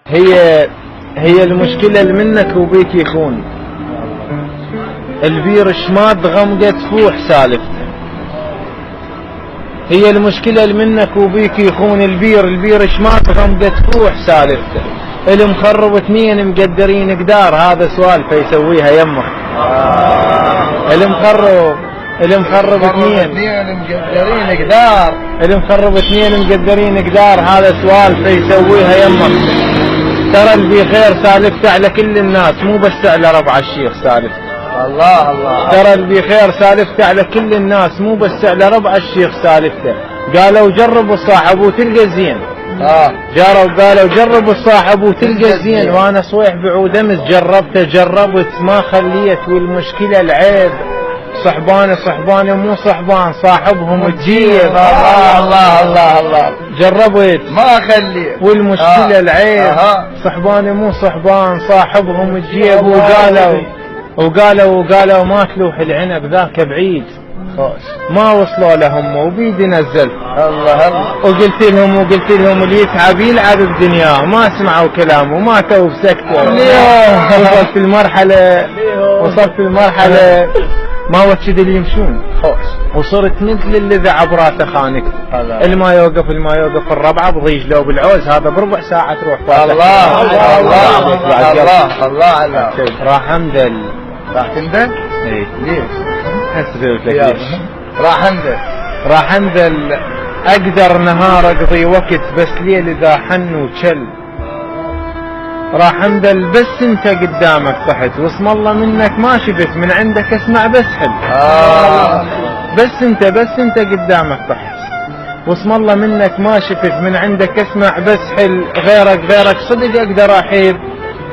هي المشكلة اللي منك وبيك يخون البير شماد غمقة تفوح سالفته. هي المشكلة اللي منك وبيك يخون البير شماد غمقة تفوح سالفته. المخرب اثنين مقدرين قدار، هذا سؤال فيسويها يمه. المخرب اثنين مقدرين قدار، المخرب اثنين مقدرين قدار، هذا سؤال فيسويها يمه. ترى اللي بخير سالفته على كل الناس، مو بس على ربع الشيخ سالفته. الله الله. ترى اللي بخير سالفته على كل الناس، مو بس على ربع الشيخ سالفته. قالوا جرب الصاحب وتلقى زين. قالوا جرب الصاحب وتلقى زين، وانا صويح بعود امس جربت ما خليت، والمشكلة العيب صحباني مو صحبان، صاحبهم تجيب. الله الله الله الله. جربت ما خليت، والمشكلة العيب صحباني مو صحبان، صاحبهم تجيب. وقالوا ما تلوح العنب ذاك بعيد، ما وصلوا لهم وبيدي نزلت. الله الله. وقلت لهم اللي يتعب يلعب بدنياه، ما سمعوا كلامه وماتوا بسكته. وصلت المرحلة ما وجد اللي يمشون، وصرت مثل اللي ذعب راسه خانك. الما يوقف الربعة بضيج لو بالعوز، هذا بربع ساعة تروح. الله الله الله الله الله. راح امدل. راح تندل؟ ايه ليش؟ اسبب لك ليش. راح انزل اقدر نهار اقضي وقت، بس ليل اذا حن وشل. راح انزل بس انت قدامك طحت، واسم الله منك ما شفت، من عندك اسمع بس حل. بس انت قدامك طحت، واسم الله منك ما شفت، من عندك اسمع بس حل. غيرك صدق اقدر احيد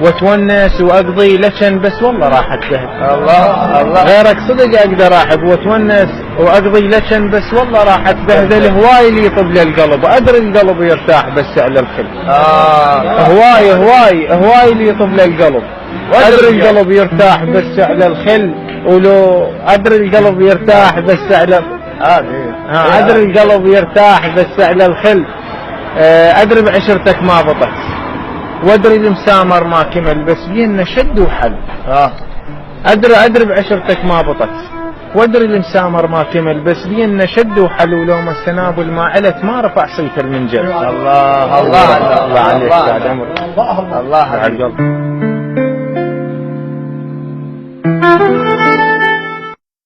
واتونس واقضي لشن، بس والله راح اتبهد. الله الله. غيرك صدق اقدر احب واتونس واقضي لشن، بس والله راح اتبهدل. هواي اللي يطب للقلب، ادري القلب يرتاح بس على الخل. هواي اللي يطب للقلب، ادري القلب يرتاح بس على الخل. ولو ادري القلب يرتاح بس على ادري القلب يرتاح بس على الخل. ادري بعشرتك ما بطت، وادري المسامر ما كمل، بس بينا شد وحل. ادري بعشرتك ما بطت، وادري المسامر ما كمل، بس بينا شد وحل. ولو ما السنابل ما علت ما رفع صيت المنجل. الله الله الله عليك بعد عمر. الله على القلب.